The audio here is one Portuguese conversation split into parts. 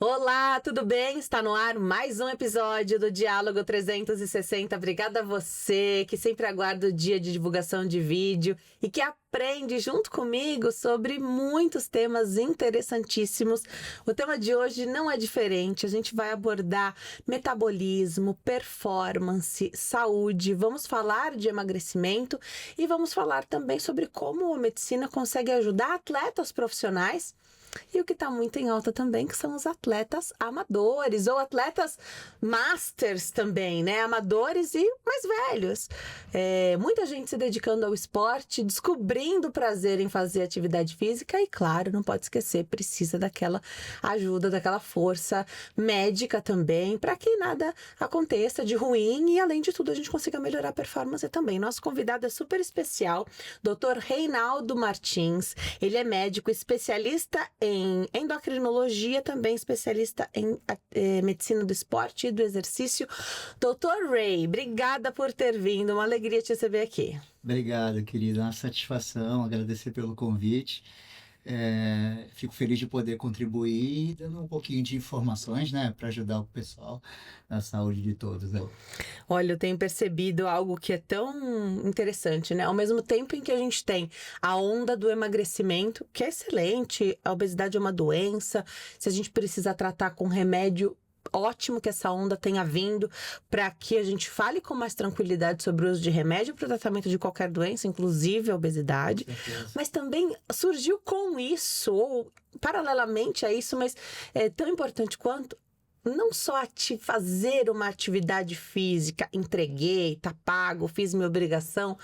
Olá, tudo bem? Está no ar mais um episódio do Diálogo 360. Obrigada a você que sempre aguarda o dia de divulgação de vídeo e que aprende junto comigo sobre muitos temas interessantíssimos. O tema de hoje não é diferente. A gente vai abordar metabolismo, performance, saúde. Vamos falar de emagrecimento e vamos falar também sobre como a medicina consegue ajudar atletas profissionais. E o que está muito em alta também, que são os atletas amadores, ou atletas masters também, né? Amadores e mais velhos. Muita gente se dedicando ao esporte, descobrindo o prazer em fazer atividade física e, claro, não pode esquecer, precisa daquela ajuda, daquela força médica também, para que nada aconteça de ruim e, além de tudo, a gente consiga melhorar a performance também. Nosso convidado é super especial, Dr. Reinaldo Martins. Ele é médico especialista em endocrinologia, também especialista em medicina do esporte e do exercício. Dr. Ray, obrigada por ter vindo, uma alegria te receber aqui. Obrigado, querida. Uma satisfação, agradecer pelo convite. Fico feliz de poder contribuir, dando um pouquinho de informações, né, para ajudar o pessoal na saúde de todos, né? Olha, eu tenho percebido algo que é tão interessante, né? Ao mesmo tempo em que a gente tem a onda do emagrecimento, que é excelente, a obesidade é uma doença, se a gente precisa tratar com remédio, ótimo que essa onda tenha vindo para que a gente fale com mais tranquilidade sobre o uso de remédio para o tratamento de qualquer doença, inclusive a obesidade. Mas também surgiu com isso, ou paralelamente a isso, mas é tão importante quanto não só fazer uma atividade física, entreguei, tá pago, fiz minha obrigação.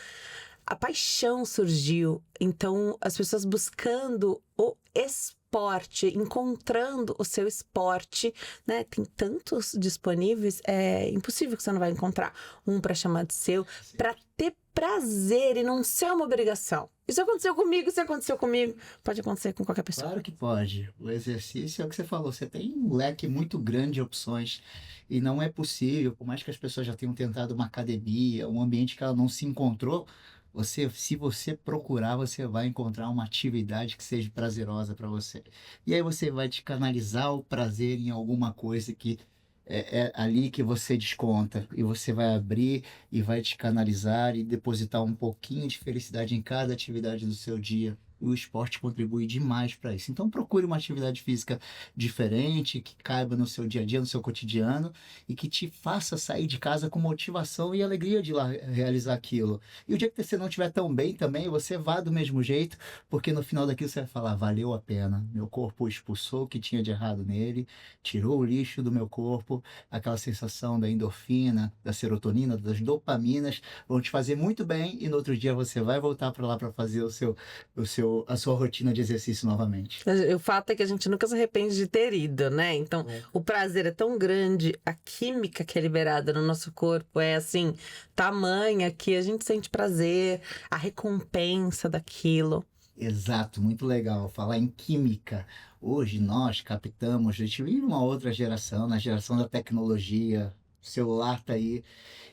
A paixão surgiu, então as pessoas buscando o esporte, encontrando o seu esporte, né? Tem tantos disponíveis, é impossível que você não vai encontrar um para chamar de seu, para ter prazer e não ser uma obrigação. Isso aconteceu comigo, isso aconteceu comigo, pode acontecer com qualquer pessoa. Claro que pode. O exercício é o que você falou, você tem um leque muito grande de opções e não é possível, por mais que as pessoas já tenham tentado uma academia, um ambiente que ela não se encontrou, se você procurar, você vai encontrar uma atividade que seja prazerosa para você. E aí você vai te canalizar o prazer em alguma coisa que é ali que você desconta e você vai abrir e vai te canalizar e depositar um pouquinho de felicidade em cada atividade do seu dia. E o esporte contribui demais para isso. Então procure uma atividade física diferente, que caiba no seu dia a dia, no seu cotidiano e que te faça sair de casa com motivação e alegria de ir lá realizar aquilo. E o dia que você não estiver tão bem também, você vá do mesmo jeito, porque no final daquilo você vai falar, valeu a pena. Meu corpo expulsou o que tinha de errado nele, tirou o lixo do meu corpo, aquela sensação da endorfina, da serotonina, das dopaminas, vão te fazer muito bem e no outro dia você vai voltar para lá para fazer a sua rotina de exercício novamente. O fato é que a gente nunca se arrepende de ter ido, né? Então, o prazer é tão grande, a química que é liberada no nosso corpo é assim, tamanha que a gente sente prazer, a recompensa daquilo. Exato, muito legal. Falar em química. Hoje nós captamos, a gente vive uma outra geração, na geração da tecnologia. O celular tá aí.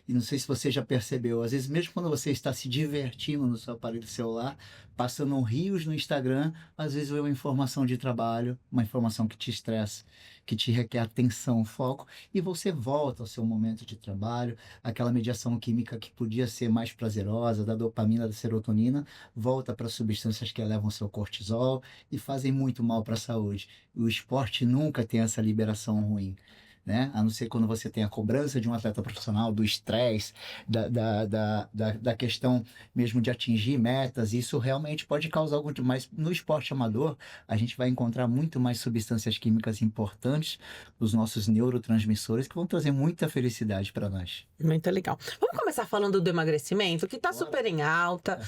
E não sei se você já percebeu, às vezes mesmo quando você está se divertindo no seu aparelho celular, passando rios no Instagram, às vezes vem uma informação de trabalho, uma informação que te estressa, que te requer atenção, foco, e você volta ao seu momento de trabalho, aquela mediação química que podia ser mais prazerosa, da dopamina, da serotonina, volta para substâncias que elevam o seu cortisol e fazem muito mal para a saúde. O esporte nunca tem essa liberação ruim, né? A não ser quando você tem a cobrança de um atleta profissional, do estresse, da questão mesmo de atingir metas, isso realmente pode causar algo demais. No esporte amador, a gente vai encontrar muito mais substâncias químicas importantes nos nossos neurotransmissores que vão trazer muita felicidade para nós. Muito legal. Vamos começar falando do emagrecimento, que está super em alta.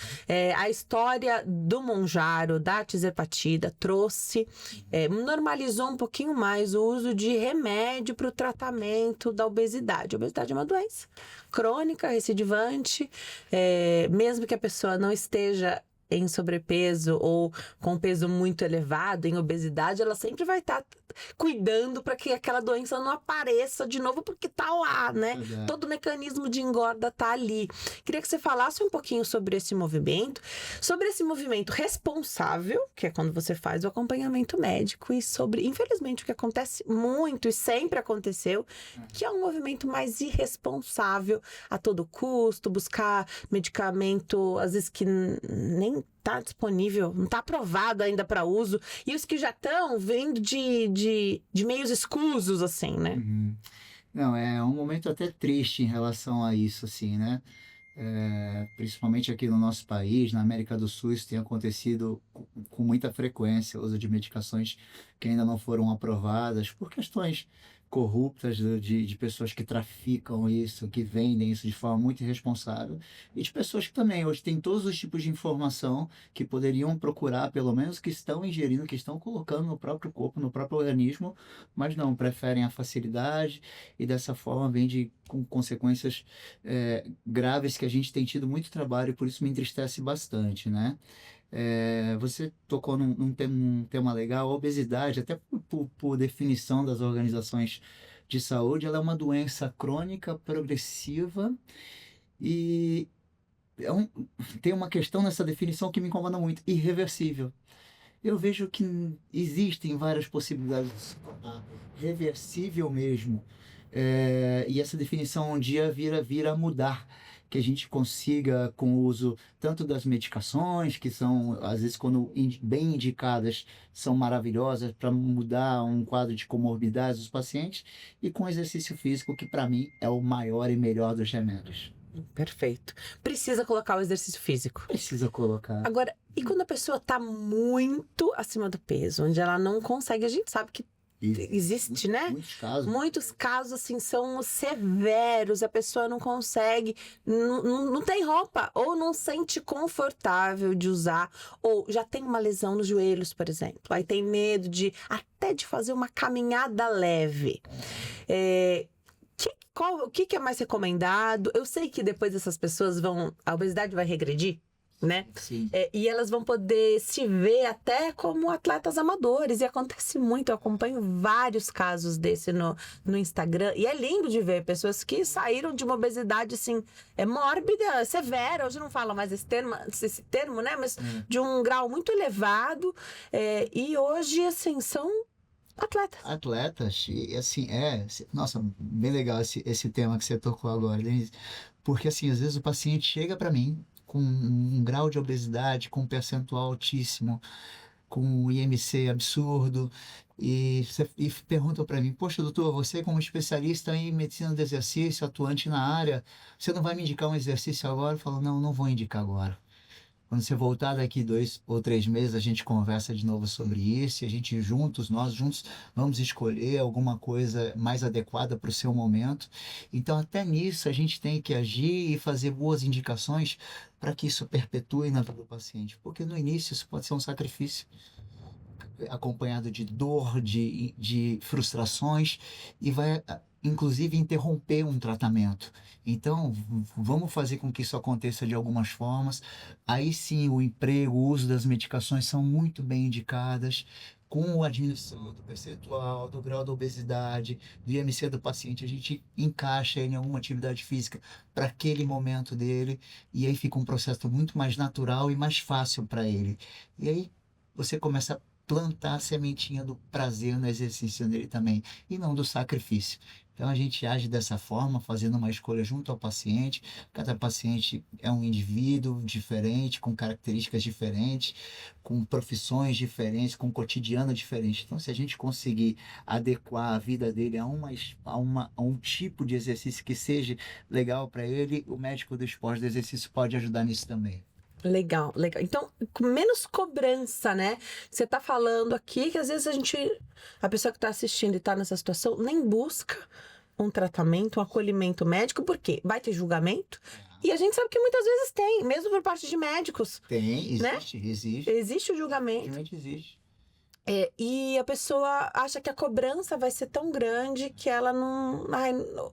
A história do Mounjaro, da tirzepatida, trouxe, normalizou um pouquinho mais o uso de remédio para o tratamento da obesidade. A obesidade é uma doença crônica, recidivante, mesmo que a pessoa não esteja em sobrepeso ou com peso muito elevado, em obesidade, ela sempre vai estar cuidando para que aquela doença não apareça de novo, porque tá lá, né? Exato. Todo o mecanismo de engorda tá ali. Queria que você falasse um pouquinho sobre esse movimento responsável, que é quando você faz o acompanhamento médico, e sobre, infelizmente, o que acontece muito e sempre aconteceu, que é um movimento mais irresponsável a todo custo, buscar medicamento, às vezes que nem tá disponível, não tá aprovado ainda para uso, e os que já estão vindo de meios escusos, assim, né? Uhum. Não, é um momento até triste em relação a isso, assim, né? Principalmente aqui no nosso país, na América do Sul, isso tem acontecido com muita frequência, o uso de medicações que ainda não foram aprovadas por questões corruptas de pessoas que traficam isso, que vendem isso de forma muito irresponsável, e de pessoas que também hoje têm todos os tipos de informação que poderiam procurar, pelo menos que estão ingerindo, que estão colocando no próprio corpo, no próprio organismo, mas não, preferem a facilidade e dessa forma vem com consequências graves que a gente tem tido muito trabalho e por isso me entristece bastante, né? Você tocou num tema legal, a obesidade, até por definição das organizações de saúde, ela é uma doença crônica, progressiva e é um- tem uma questão nessa definição que me incomoda muito, irreversível. Eu vejo que existem várias possibilidades de se tornar reversível mesmo. E essa definição um dia vira a mudar. Que a gente consiga, com o uso tanto das medicações, que são, às vezes, quando bem indicadas, são maravilhosas para mudar um quadro de comorbidades dos pacientes, e com o exercício físico, que para mim é o maior e melhor dos remédios. Perfeito. Precisa colocar o exercício físico. Precisa colocar. Agora, e quando a pessoa tá muito acima do peso, onde ela não consegue, a gente sabe que existe, né? Muitos casos. Muitos casos, assim, são severos, a pessoa não consegue, não tem roupa, ou não sente confortável de usar, ou já tem uma lesão nos joelhos, por exemplo, aí tem medo até de fazer uma caminhada leve. O que é mais recomendado? Eu sei que depois essas pessoas a obesidade vai regredir, né? Sim. E elas vão poder se ver até como atletas amadores. E acontece muito, eu acompanho vários casos desse no Instagram. E é lindo de ver pessoas que saíram de uma obesidade, assim, mórbida, severa. Hoje não fala mais esse termo, né? Mas de um grau muito elevado. E hoje, assim, são atletas, e assim, nossa, bem legal esse tema que você tocou agora, Denise, porque assim, às vezes o paciente chega para mim com um grau de obesidade, com um percentual altíssimo, com um IMC absurdo, e pergunta para mim, poxa, doutor, você como especialista em medicina do exercício, atuante na área, você não vai me indicar um exercício agora? Eu falo, não vou indicar agora. Quando você voltar daqui 2 ou 3 meses, a gente conversa de novo sobre isso, e nós juntos, vamos escolher alguma coisa mais adequada para o seu momento. Então, até nisso, a gente tem que agir e fazer boas indicações para que isso perpetue na vida do paciente. Porque no início isso pode ser um sacrifício, acompanhado de dor, de frustrações, e vai inclusive interromper um tratamento. Então, vamos fazer com que isso aconteça de algumas formas. Aí sim, o emprego, o uso das medicações são muito bem indicadas, com a diminuição do percentual, do grau da obesidade, do IMC do paciente, a gente encaixa ele em alguma atividade física para aquele momento dele, e aí fica um processo muito mais natural e mais fácil para ele. E aí você começa a plantar a sementinha do prazer no exercício dele também, e não do sacrifício. Então a gente age dessa forma, fazendo uma escolha junto ao paciente. Cada paciente é um indivíduo diferente, com características diferentes, com profissões diferentes, com um cotidiano diferente. Então, se a gente conseguir adequar a vida dele a um tipo de exercício que seja legal para ele, o médico do esporte do exercício pode ajudar nisso também. Legal. Então, com menos cobrança, né? Você tá falando aqui que às vezes a pessoa que tá assistindo e tá nessa situação, nem busca um tratamento, um acolhimento médico, porque vai ter julgamento. E a gente sabe que muitas vezes tem, mesmo por parte de médicos. Tem, existe, né? Existe o julgamento. Realmente existe. E a pessoa acha que a cobrança vai ser tão grande que ela não... Ai,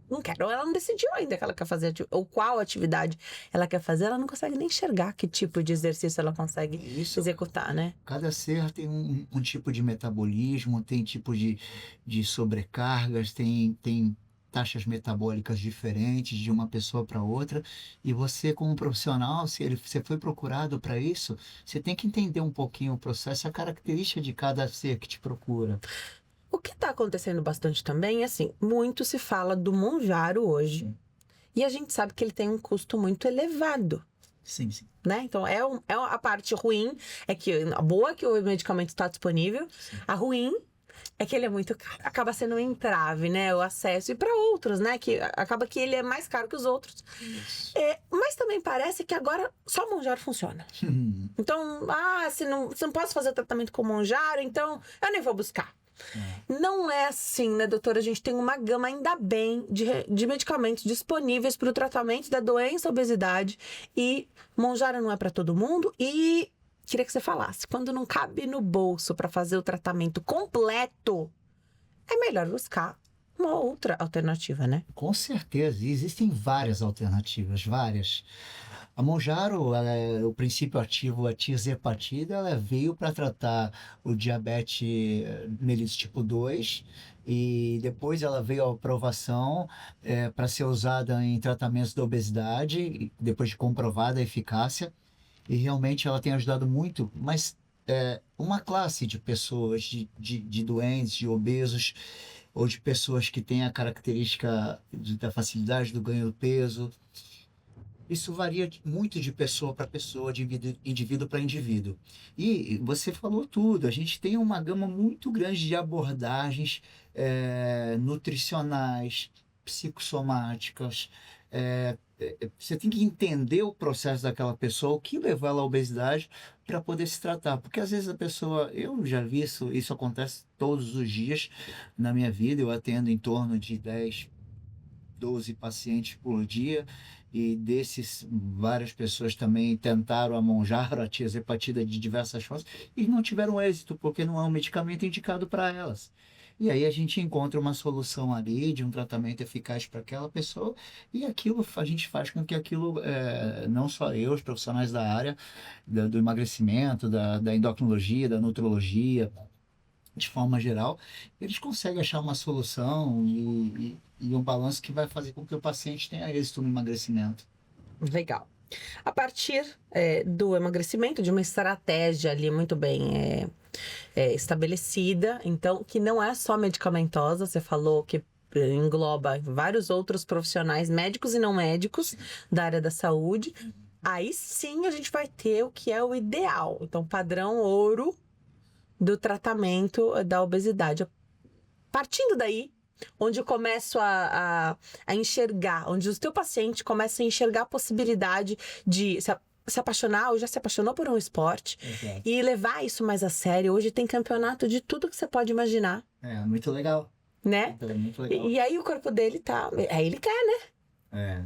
não quer. Ou ela não decidiu ainda que ela quer fazer, ou qual atividade ela quer fazer. Ela não consegue nem enxergar que tipo de exercício ela consegue Isso, executar, né? cada ser tem um tipo de metabolismo, tem tipo de sobrecargas, tem taxas metabólicas diferentes de uma pessoa para outra. E você, como profissional, você foi procurado para isso, você tem que entender um pouquinho o processo, a característica de cada ser que te procura. O que está acontecendo bastante também é assim, muito se fala do Monjaro hoje. Sim. E a gente sabe que ele tem um custo muito elevado. Sim, sim. Né? Então, a parte ruim, é que a boa é que o medicamento está disponível, Sim. a ruim é que ele é muito caro, acaba sendo um entrave, né? O acesso, e para outros, né? Que acaba que ele é mais caro que os outros. Isso. Mas também parece que agora só Monjaro funciona. Então, se não posso fazer o tratamento com Monjaro, então eu nem vou buscar. Não é assim, né, doutora? A gente tem uma gama, ainda bem, de medicamentos disponíveis para o tratamento da doença, obesidade. E Monjaro não é para todo mundo. E queria que você falasse, quando não cabe no bolso para fazer o tratamento completo, é melhor buscar uma outra alternativa, né? Com certeza, e existem várias alternativas, várias. A Monjaro, o princípio ativo, a tirzepatida, ela veio para tratar o diabetes mellitus tipo 2 e depois ela veio à aprovação para ser usada em tratamentos da obesidade, depois de comprovada a eficácia, e realmente ela tem ajudado muito, mas uma classe de pessoas, de doentes, de obesos, ou de pessoas que têm a característica da facilidade do ganho do peso, isso varia muito de pessoa para pessoa, de indivíduo para indivíduo. E você falou tudo, a gente tem uma gama muito grande de abordagens nutricionais, psicossomáticas. Você tem que entender o processo daquela pessoa, o que levou ela à obesidade para poder se tratar. Porque às vezes a pessoa, eu já vi isso acontece todos os dias na minha vida, eu atendo em torno de 10, 12 pacientes por dia, e desses, várias pessoas também tentaram a Monjaro, a tirzepatida de diversas formas, e não tiveram êxito, porque não é um medicamento indicado para elas. E aí a gente encontra uma solução ali, de um tratamento eficaz para aquela pessoa, e aquilo a gente faz com que aquilo, não só eu, os profissionais da área, do emagrecimento, da endocrinologia, da nutrologia, de forma geral, eles conseguem achar uma solução e um balanço que vai fazer com que o paciente tenha êxito no emagrecimento. Legal. A partir do emagrecimento, de uma estratégia ali muito bem estabelecida, então, que não é só medicamentosa, você falou que engloba vários outros profissionais, médicos e não médicos, da área da saúde, aí sim a gente vai ter o que é o ideal. Então, padrão ouro do tratamento da obesidade. Partindo daí, onde eu começo a enxergar, onde o teu paciente começa a enxergar a possibilidade de se apaixonar, ou já se apaixonou por um esporte, e levar isso mais a sério. Hoje tem campeonato de tudo que você pode imaginar. Muito legal. Né? É muito legal. E aí o corpo dele tá... Aí ele quer, né?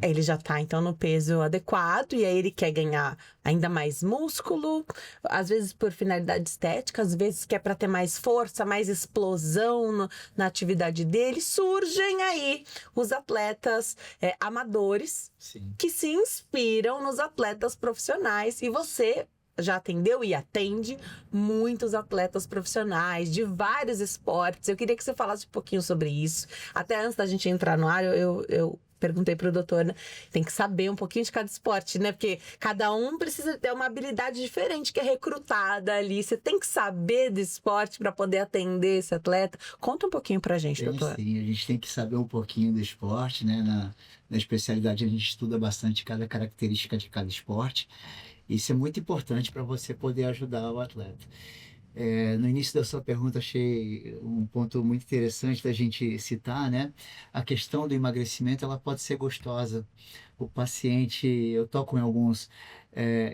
Ele já tá, então, no peso adequado, e aí ele quer ganhar ainda mais músculo, às vezes por finalidade estética, às vezes quer para ter mais força, mais explosão na atividade dele. Surgem aí os atletas amadores. Sim. Que se inspiram nos atletas profissionais, e você já atendeu e atende muitos atletas profissionais de vários esportes. Eu queria que você falasse um pouquinho sobre isso. Até antes da gente entrar no ar, eu perguntei pro doutor, né? Tem que saber um pouquinho de cada esporte, né? Porque cada um precisa ter uma habilidade diferente que é recrutada ali. Você tem que saber do esporte para poder atender esse atleta. Conta um pouquinho pra gente, doutor. Sim, a gente tem que saber um pouquinho do esporte, né? Na especialidade a gente estuda bastante cada característica de cada esporte. Isso é muito importante para você poder ajudar o atleta. No início da sua pergunta, achei um ponto muito interessante da gente citar, né? A questão do emagrecimento, ela pode ser gostosa, O paciente, eu toco em alguns,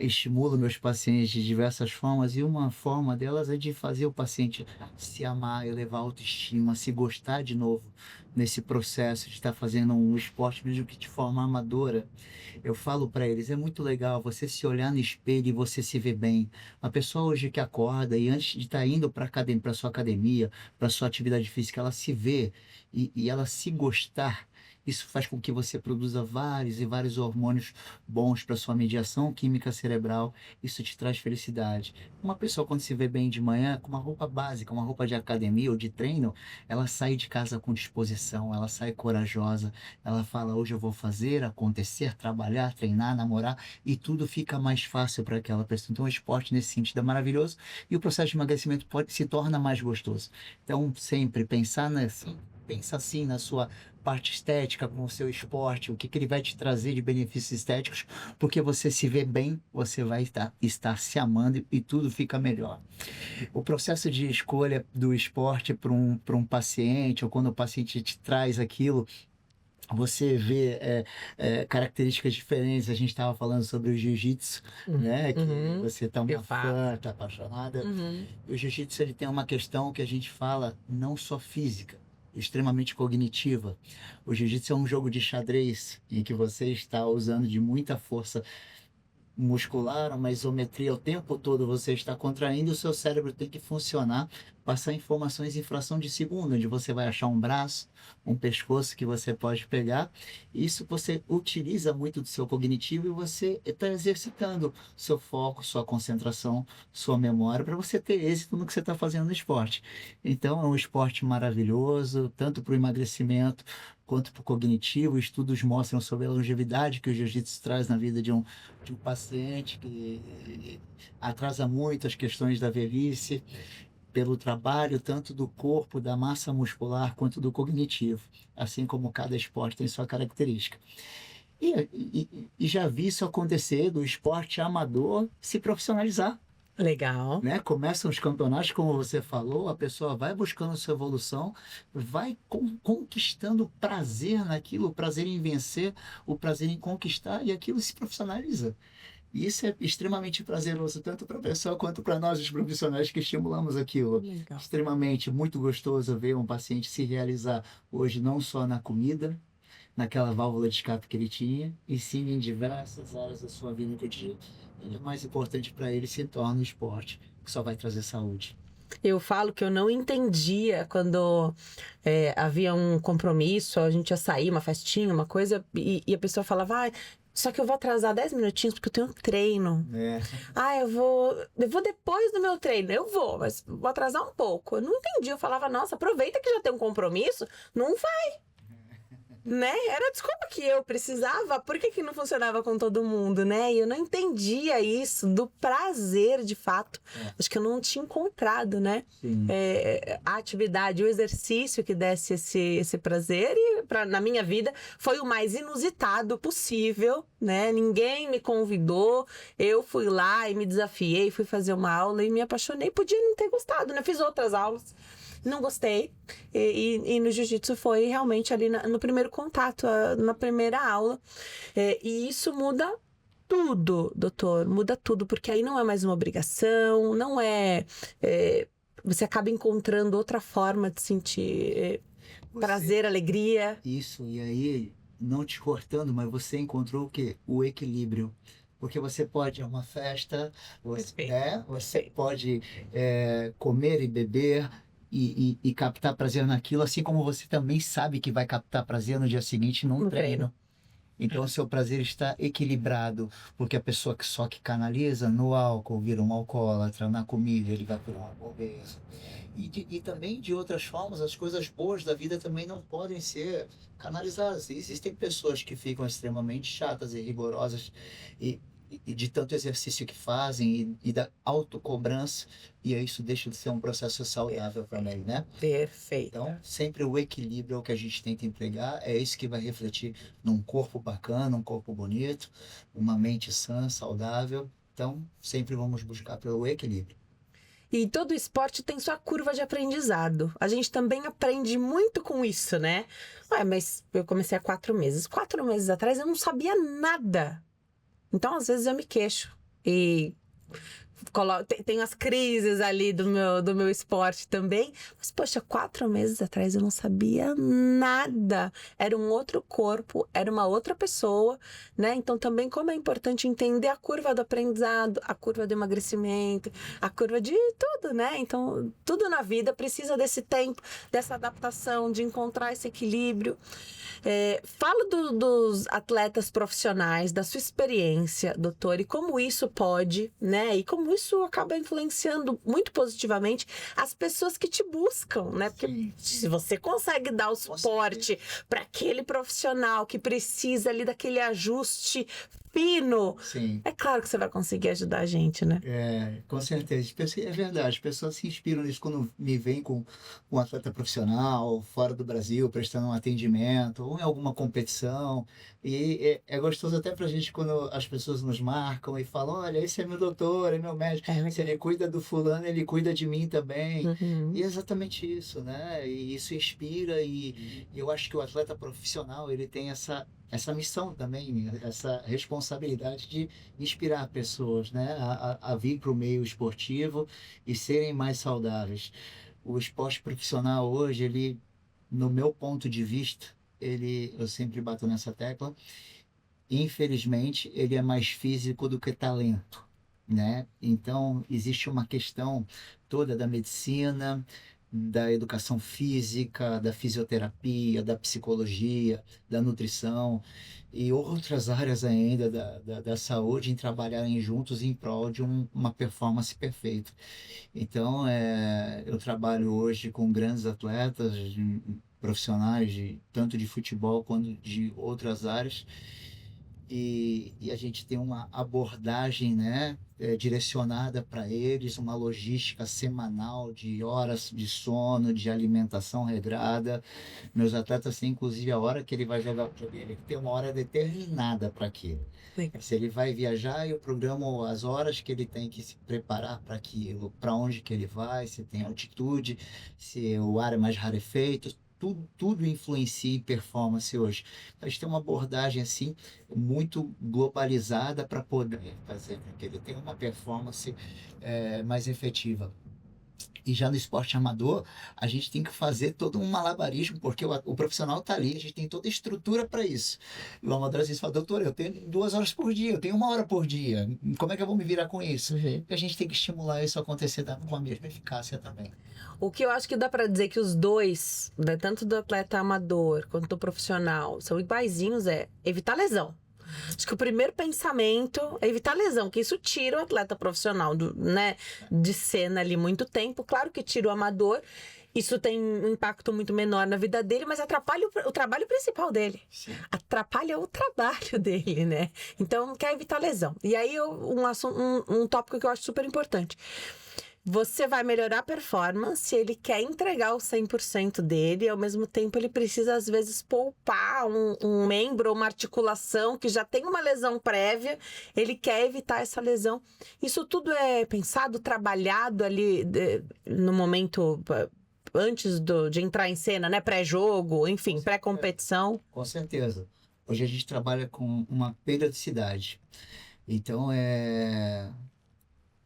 estimulo meus pacientes de diversas formas, e uma forma delas é de fazer o paciente se amar, elevar a autoestima, se gostar de novo nesse processo de estar fazendo um esporte, mesmo que de forma amadora. Eu falo para eles, é muito legal você se olhar no espelho e você se ver bem. A pessoa hoje que acorda e antes de estar indo para sua academia, para sua atividade física, ela se vê e ela se gostar. Isso faz com que você produza vários e vários hormônios bons para sua mediação química cerebral. Isso te traz felicidade. Uma pessoa, quando se vê bem de manhã, com uma roupa básica, uma roupa de academia ou de treino, ela sai de casa com disposição, ela sai corajosa, ela fala: hoje eu vou fazer acontecer, trabalhar, treinar, namorar, e tudo fica mais fácil para aquela pessoa. Então, o esporte nesse sentido é maravilhoso e o processo de emagrecimento se torna mais gostoso. Então, sempre pensar nessa. Pensa assim na sua parte estética com o seu esporte, o que, que ele vai te trazer de benefícios estéticos, porque você se vê bem, você vai estar se amando e tudo fica melhor. O processo de escolha do esporte para um paciente, ou quando o paciente te traz aquilo, você vê características diferentes. A gente estava falando sobre o jiu-jitsu, né? Que você tá Eu uma faço. fã, tá apaixonada. O jiu-jitsu, ele tem uma questão que a gente fala não só física, extremamente cognitiva. O jiu-jitsu é um jogo de xadrez em que você está usando de muita força muscular, uma isometria o tempo todo você está contraindo, o seu cérebro tem que funcionar, passar informações em fração de segundo, onde você vai achar um braço, um pescoço que você pode pegar. Isso você utiliza muito do seu cognitivo e você está exercitando seu foco, sua concentração, sua memória, para você ter êxito no que você está fazendo no esporte. Então é um esporte maravilhoso, tanto para o emagrecimento quanto para o cognitivo. Estudos mostram sobre a longevidade que o jiu-jitsu traz na vida de um paciente, que atrasa muito as questões da velhice, pelo trabalho tanto do corpo, da massa muscular, quanto do cognitivo, assim como cada esporte tem sua característica. E já vi isso acontecer, do esporte amador se profissionalizar. Legal. Né? Começam os campeonatos, como você falou, a pessoa vai buscando sua evolução, vai conquistando prazer naquilo, o prazer em vencer, o prazer em conquistar, e aquilo se profissionaliza. E isso é extremamente prazeroso, tanto para a pessoa quanto para nós, os profissionais que estimulamos aquilo. Legal. Extremamente, muito gostoso ver um paciente se realizar hoje, não só na comida, naquela válvula de escape que ele tinha, e sim em diversas áreas da sua vida do dia. E o mais importante para ele se torna o esporte, que só vai trazer saúde. Eu falo que eu não entendia quando havia um compromisso, a gente ia sair, uma festinha, uma coisa, e a pessoa falava: só que eu vou atrasar 10 minutinhos porque eu tenho um treino. Eu vou depois do meu treino. Eu vou, mas vou atrasar um pouco. Eu não entendi. Eu falava: nossa, aproveita que já tem um compromisso, não vai. Né? Era a desculpa que eu precisava. Por que não funcionava com todo mundo, né? E eu não entendia isso, do prazer, de fato. Acho que eu não tinha encontrado, né? A atividade, o exercício que desse esse prazer. E na minha vida foi o mais inusitado possível, né? Ninguém me convidou. Eu fui lá e me desafiei, fui fazer uma aula e me apaixonei. Podia não ter gostado, né? Fiz outras aulas. Não gostei. E no jiu-jitsu foi realmente ali no primeiro contato, na primeira aula. E isso muda tudo, doutor. Muda tudo, porque aí não é mais uma obrigação, não é... você acaba encontrando outra forma de sentir prazer, alegria. Isso, e aí, não te cortando, mas você encontrou o quê? O equilíbrio. Porque você pode ir a uma festa, você pode comer e beber, e captar prazer naquilo, assim como você também sabe que vai captar prazer no dia seguinte num treino. Então, o seu prazer está equilibrado, porque a pessoa que canaliza no álcool vira um alcoólatra, na comida ele vai por uma obeso. E também, de outras formas, as coisas boas da vida também não podem ser canalizadas. Existem pessoas que ficam extremamente chatas e rigorosas, e de tanto exercício que fazem e da autocobrança, e aí isso deixa de ser um processo saudável também, né? Perfeito. Então, sempre o equilíbrio é o que a gente tenta empregar, é isso que vai refletir num corpo bacana, um corpo bonito, uma mente sã, saudável. Então, sempre vamos buscar pelo equilíbrio. E todo esporte tem sua curva de aprendizado. A gente também aprende muito com isso, né? Ué, mas eu comecei há 4 meses. 4 meses atrás eu não sabia nada. Então, às vezes, eu me queixo. E tem as crises ali do meu esporte também. Mas, poxa, 4 meses atrás eu não sabia nada. Era um outro corpo, era uma outra pessoa, né? Então, também como é importante entender a curva do aprendizado, a curva do emagrecimento, a curva de tudo, né? Então, tudo na vida precisa desse tempo, dessa adaptação, de encontrar esse equilíbrio. Fala dos atletas profissionais, da sua experiência, doutor, e como isso pode, né? E como isso acaba influenciando muito positivamente as pessoas que te buscam, né? Porque Sim. se você consegue dar o suporte para aquele profissional que precisa ali daquele ajuste fino, Sim. é claro que você vai conseguir ajudar a gente, né? Com certeza. É verdade, as pessoas se inspiram nisso quando me veem com um atleta profissional, fora do Brasil, prestando um atendimento, ou em alguma competição. E é gostoso até pra gente quando as pessoas nos marcam e falam: olha, esse é meu doutor, é meu médico. Se ele cuida do fulano, ele cuida de mim também. Uhum. E é exatamente isso, né? E isso inspira, e eu acho que o atleta profissional, ele tem essa missão também, essa responsabilidade de inspirar pessoas, né, a vir para o meio esportivo e serem mais saudáveis. O esporte profissional hoje, ele, no meu ponto de vista, eu sempre bato nessa tecla, infelizmente, ele é mais físico do que talento, né? Então, existe uma questão toda da medicina, da educação física, da fisioterapia, da psicologia, da nutrição e outras áreas ainda da saúde em trabalharem juntos em prol de uma performance perfeita. Então, eu trabalho hoje com grandes atletas, profissionais, tanto de futebol quanto de outras áreas, e a gente tem uma abordagem, né, direcionada para eles, uma logística semanal de horas de sono, de alimentação regrada. Meus atletas têm, inclusive, a hora que ele vai jogar o jogo, ele tem uma hora determinada para aquilo. Legal. Se ele vai viajar, eu programo as horas que ele tem que se preparar para aquilo, para onde que ele vai, se tem altitude, se o ar é mais rarefeito. Tudo influencia em performance hoje. A gente tem uma abordagem assim muito globalizada para poder fazer com que ele tenha uma performance mais efetiva. E já no esporte amador, a gente tem que fazer todo um malabarismo, porque o profissional está ali, a gente tem toda a estrutura para isso. E o amador às vezes fala: doutor, eu tenho 2 horas por dia, eu tenho 1 hora por dia, como é que eu vou me virar com isso? Uhum. E a gente tem que estimular isso a acontecer com a mesma eficácia também. O que eu acho que dá pra dizer que os dois, né, tanto do atleta amador quanto do profissional, são iguaizinhos, é evitar lesão. Acho que o primeiro pensamento é evitar lesão, que isso tira o atleta profissional né, de cena ali muito tempo. Claro que tira o amador, isso tem um impacto muito menor na vida dele, mas atrapalha o trabalho principal dele. Sim. Atrapalha o trabalho dele, né? Então, quer evitar lesão. E aí, um tópico que eu acho super importante. Você vai melhorar a performance, ele quer entregar o 100% dele, e ao mesmo tempo ele precisa, às vezes, poupar um membro ou uma articulação que já tem uma lesão prévia, ele quer evitar essa lesão. Isso tudo é pensado, trabalhado ali no momento antes de entrar em cena, né? Pré-jogo, enfim, pré-competição. Com certeza. Hoje a gente trabalha com uma periodicidade. Então,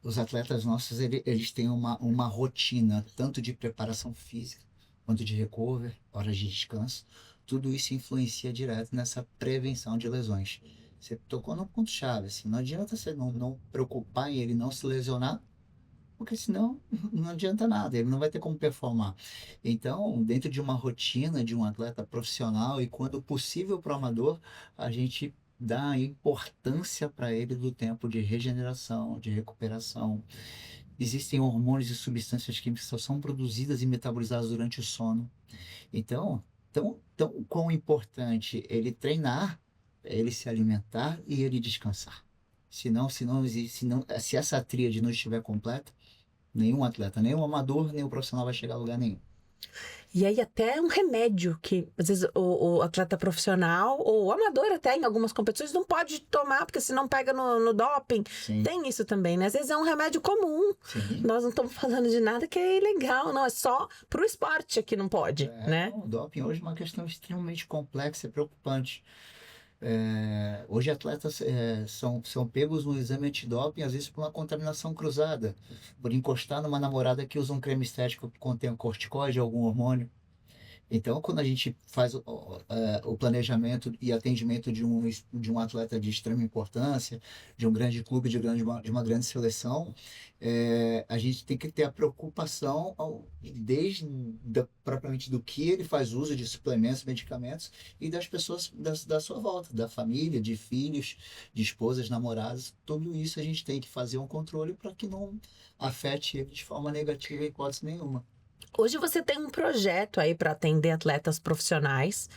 os atletas nossos, eles têm uma rotina, tanto de preparação física, quanto de recover, horas de descanso. Tudo isso influencia direto nessa prevenção de lesões. Você tocou num ponto-chave, assim, não adianta você não preocupar em ele não se lesionar, porque senão não adianta nada, ele não vai ter como performar. Então, dentro de uma rotina de um atleta profissional e quando possível para o amador, a gente dá importância para ele do tempo de regeneração, de recuperação. Existem hormônios e substâncias químicas que só são produzidas e metabolizadas durante o sono. Então, tão quão importante ele treinar, ele se alimentar e ele descansar. Se essa tríade não estiver completa, nenhum atleta, nem o amador, nem o profissional vai chegar a lugar nenhum. E aí até um remédio que, às vezes, o atleta profissional ou o amador até em algumas competições não pode tomar, porque senão pega no doping. Sim, Tem isso também, né? Às vezes é um remédio comum. sim. Nós não estamos falando de nada que é ilegal, não. É só pro esporte que não pode, né? Não, o doping hoje é uma questão extremamente complexa e preocupante. Hoje atletas são pegos no exame antidoping, às vezes por uma contaminação cruzada, por encostar numa namorada que usa um creme estético que contém corticoide, algum hormônio. Então, quando a gente faz o planejamento e atendimento de um atleta de extrema importância, de um grande clube, de uma grande seleção, a gente tem que ter a preocupação, propriamente do que ele faz uso de suplementos, medicamentos, e das pessoas da sua volta, da família, de filhos, de esposas, namoradas. Tudo isso a gente tem que fazer um controle para que não afete ele de forma negativa em hipótese nenhuma. Hoje você tem um projeto aí para atender atletas profissionais,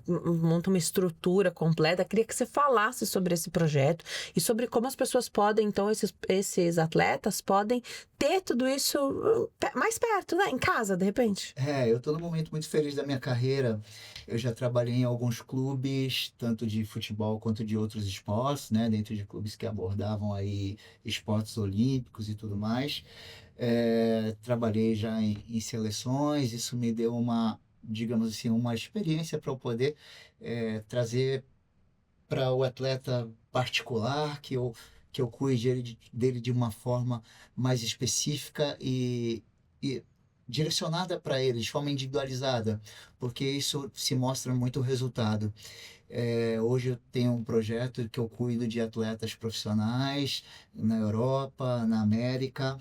monta uma estrutura completa. Queria que você falasse sobre esse projeto e sobre como as pessoas podem, então, esses atletas podem ter tudo isso mais perto, né? Em casa, de repente. Eu estou num momento muito feliz da minha carreira. Eu já trabalhei em alguns clubes, tanto de futebol quanto de outros esportes, né? Dentro de clubes que abordavam aí esportes olímpicos e tudo mais. Trabalhei já em seleções, isso me deu digamos assim, uma experiência para eu poder trazer para o atleta particular, que eu cuide dele de uma forma mais específica e direcionada para ele, de forma individualizada, porque isso se mostra muito o resultado. Hoje eu tenho um projeto que eu cuido de atletas profissionais na Europa, na América,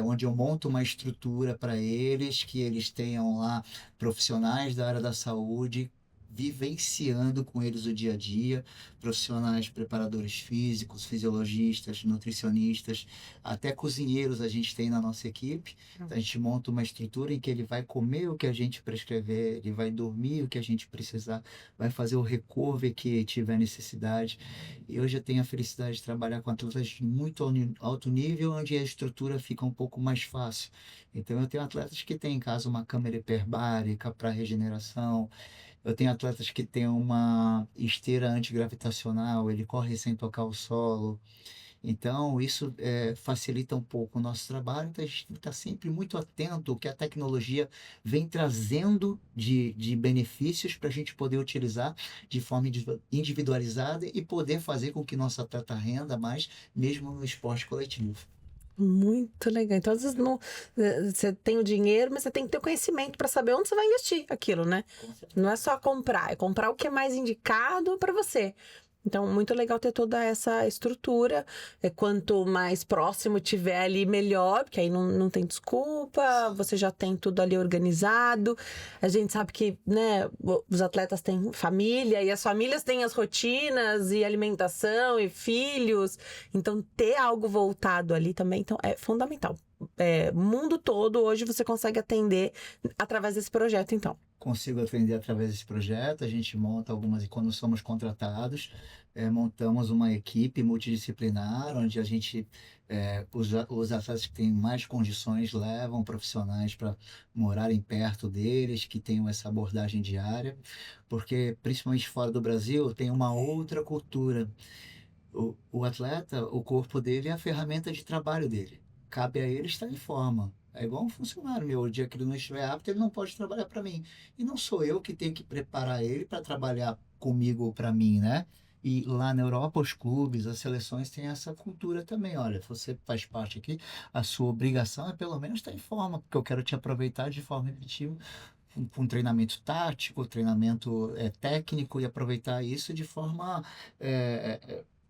onde eu monto uma estrutura para eles, que eles tenham lá profissionais da área da saúde, vivenciando com eles o dia a dia, profissionais, preparadores físicos, fisiologistas, nutricionistas, até cozinheiros a gente tem na nossa equipe. Então, a gente monta uma estrutura em que ele vai comer o que a gente prescrever, ele vai dormir o que a gente precisar, vai fazer o recover que tiver necessidade. E hoje eu tenho a felicidade de trabalhar com atletas de muito alto nível, onde a estrutura fica um pouco mais fácil. Então eu tenho atletas que têm em casa uma câmera hiperbárica para regeneração. Eu tenho atletas que têm uma esteira antigravitacional, ele corre sem tocar o solo. Então, isso facilita um pouco o nosso trabalho. Então, a gente está sempre muito atento ao que a tecnologia vem trazendo de benefícios para a gente poder utilizar de forma individualizada e poder fazer com que nosso atleta renda mais, mesmo no esporte coletivo. Muito legal. Então, às vezes, você tem o dinheiro, mas você tem que ter o conhecimento para saber onde você vai investir aquilo, né? Não é só comprar, é comprar o que é mais indicado para você. Então, muito legal ter toda essa estrutura. Quanto mais próximo tiver ali, melhor, porque aí não tem desculpa, você já tem tudo ali organizado. A gente sabe que, né, os atletas têm família e as famílias têm as rotinas e alimentação e filhos. Então, ter algo voltado ali também então, é fundamental. Mundo todo, hoje você consegue atender através desse projeto, então. Consigo atender através desse projeto. A gente monta algumas, e quando somos contratados, montamos uma equipe multidisciplinar, onde a gente, os atletas que têm mais condições levam profissionais para morarem perto deles, que tenham essa abordagem diária, porque principalmente fora do Brasil tem uma outra cultura. O atleta, o corpo dele é a ferramenta de trabalho dele. Cabe a ele estar em forma. É igual um funcionário meu. O dia que ele não estiver apto, ele não pode trabalhar para mim. E não sou eu que tenho que preparar ele para trabalhar comigo ou para mim, né? E lá na Europa, os clubes, as seleções têm essa cultura também. Olha, você faz parte aqui, a sua obrigação é pelo menos estar em forma, porque eu quero te aproveitar de forma efetiva com um treinamento tático, treinamento técnico e aproveitar isso de forma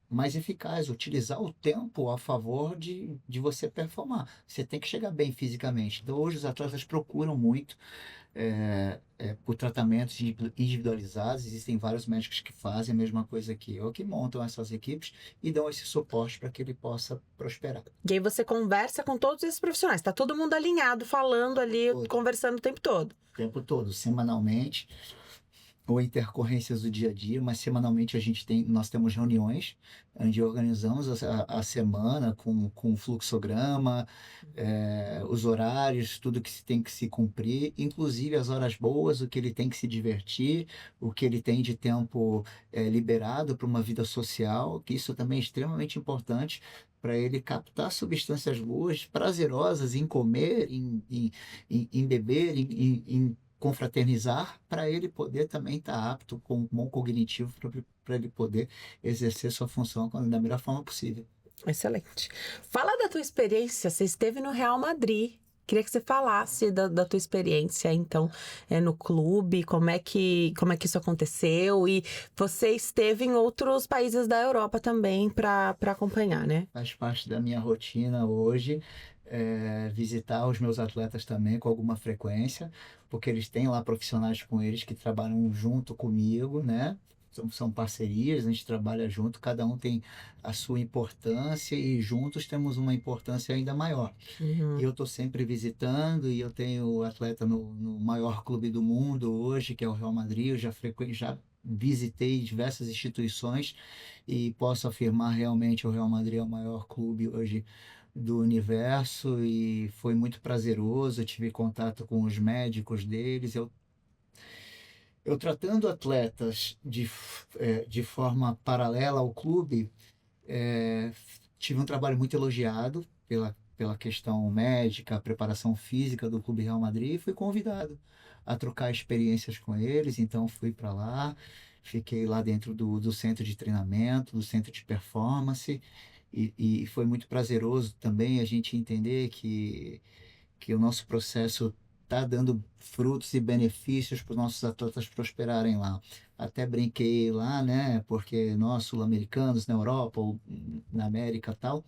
mais eficaz, utilizar o tempo a favor de você performar. Você tem que chegar bem fisicamente. Então, hoje os atletas procuram muito por tratamentos individualizados. Existem vários médicos que fazem a mesma coisa que eu, que montam essas equipes e dão esse suporte para que ele possa prosperar. E aí você conversa com todos esses profissionais. Tá todo mundo alinhado, falando ali, conversando o tempo todo. O tempo todo, semanalmente. ou intercorrências do dia a dia, mas semanalmente nós temos reuniões onde organizamos a semana com o fluxograma, os horários, tudo que se tem que se cumprir, inclusive as horas boas, o que ele tem que se divertir, o que ele tem de tempo liberado para uma vida social, que isso também é extremamente importante para ele captar substâncias boas, prazerosas em comer, em beber, em confraternizar, para ele poder também estar apto com um bom cognitivo para ele poder exercer sua função da melhor forma possível. Excelente. Fala da tua experiência. Você esteve no Real Madrid. Queria que você falasse da tua experiência, então, no clube, como é que isso aconteceu, e você esteve em outros países da Europa também para acompanhar, né? Faz parte da minha rotina hoje, visitar os meus atletas também com alguma frequência, porque eles têm lá profissionais com eles que trabalham junto comigo, né? São parcerias, a gente trabalha junto, cada um tem a sua importância e juntos temos uma importância ainda maior. Uhum. Eu estou sempre visitando e eu tenho atleta no maior clube do mundo hoje, que é o Real Madrid. Eu já visitei diversas instituições e posso afirmar realmente o Real Madrid é o maior clube hoje do universo e foi muito prazeroso. Eu tive contato com os médicos deles. Eu tratando atletas de forma paralela ao clube, é, tive um trabalho muito elogiado pela questão médica, preparação física do Clube Real Madrid, e fui convidado a trocar experiências com eles. Então fui para lá, fiquei lá dentro do centro de treinamento, do centro de performance, e foi muito prazeroso também a gente entender que o nosso processo está dando frutos e benefícios para os nossos atletas prosperarem lá. Até brinquei lá, né? Porque nós, sul-americanos, na Europa ou na América tal,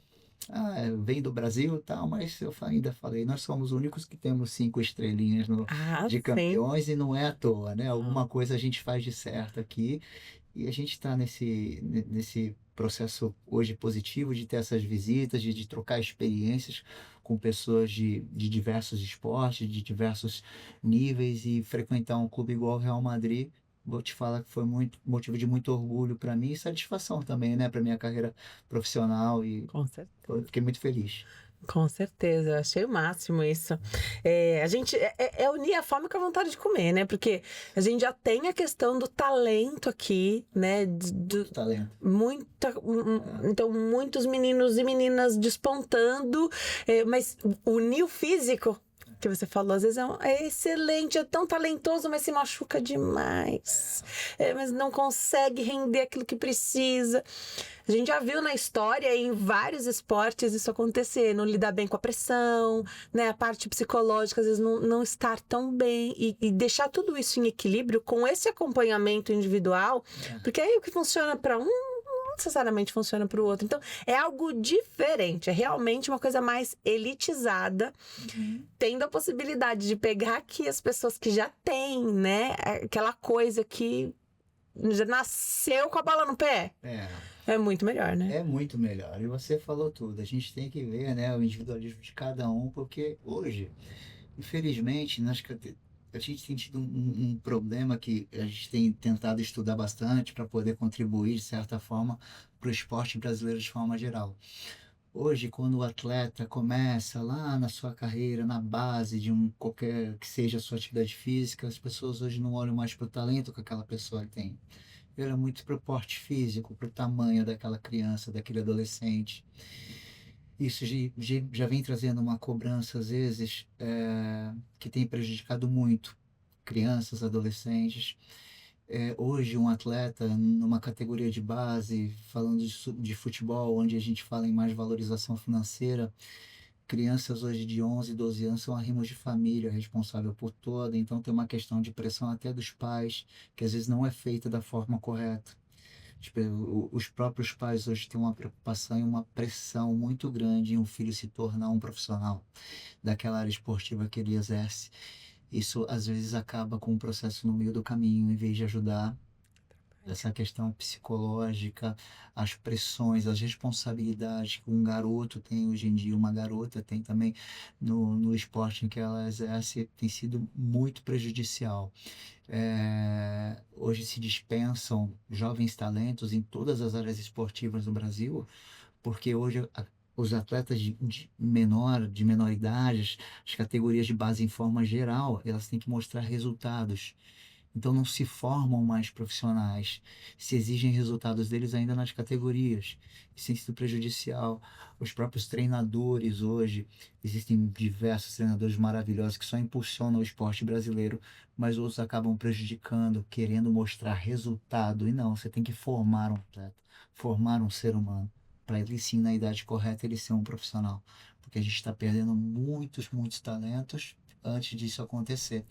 vem do Brasil e tal, mas eu ainda falei, nós somos os únicos que temos 5 estrelinhas Ah, de sim. campeões e não é à toa, né? Alguma coisa a gente faz de certo aqui e a gente está nesse processo hoje positivo de ter essas visitas, de trocar experiências com pessoas de diversos esportes, de diversos níveis, e frequentar um clube igual o Real Madrid. Vou te falar que foi muito motivo de muito orgulho para mim e satisfação também, né, para minha carreira profissional, e Com certeza. fiquei muito feliz. Com certeza, eu achei o máximo isso. A gente unir a fome com a vontade de comer, né? Porque a gente já tem a questão do talento aqui, né? Talento. Então, muitos meninos e meninas despontando, mas unir o físico, que você falou, às vezes é excelente, é tão talentoso, mas se machuca demais. Mas não consegue render aquilo que precisa. A gente já viu na história, em vários esportes, isso acontecer, não lidar bem com a pressão, né? A parte psicológica, às vezes, não estar tão bem, e deixar tudo isso em equilíbrio com esse acompanhamento individual, porque aí o que funciona para um não necessariamente funciona para o outro. Então, é algo diferente, é realmente uma coisa mais elitizada, tendo a possibilidade de pegar aqui as pessoas que já têm, né? Aquela coisa que já nasceu com a bola no pé. É muito melhor, né? É muito melhor. E você falou tudo. A gente tem que ver, né, o individualismo de cada um, porque hoje, infelizmente, a gente tem tido um problema que a gente tem tentado estudar bastante para poder contribuir, de certa forma, para o esporte brasileiro de forma geral. Hoje, quando o atleta começa lá na sua carreira, na base de qualquer que seja a sua atividade física, as pessoas hoje não olham mais para o talento que aquela pessoa tem. Era muito para o porte físico, para o tamanho daquela criança, daquele adolescente. Isso já vem trazendo uma cobrança, às vezes, que tem prejudicado muito crianças, adolescentes. Hoje, um atleta numa categoria de base, falando de futebol, onde a gente fala em mais valorização financeira, crianças hoje de 11, 12 anos são arrimos de família, responsável por toda. Então tem uma questão de pressão até dos pais, que às vezes não é feita da forma correta. Tipo, os próprios pais hoje têm uma preocupação e uma pressão muito grande em um filho se tornar um profissional daquela área esportiva que ele exerce. Isso às vezes acaba com um processo no meio do caminho, em vez de ajudar, essa questão psicológica, as pressões, as responsabilidades que um garoto tem hoje em dia, uma garota tem também no esporte em que ela exerce, tem sido muito prejudicial. Hoje se dispensam jovens talentos em todas as áreas esportivas do Brasil, porque hoje os atletas de menor idade, as categorias de base em forma geral, elas têm que mostrar resultados. Então não se formam mais profissionais, se exigem resultados deles ainda nas categorias. Isso tem sido prejudicial. Os próprios treinadores hoje, existem diversos treinadores maravilhosos que só impulsionam o esporte brasileiro, mas outros acabam prejudicando, querendo mostrar resultado. E não, você tem que formar um atleta, formar um ser humano, para ele sim, na idade correta, ele ser um profissional. Porque a gente está perdendo muitos talentos antes disso acontecer.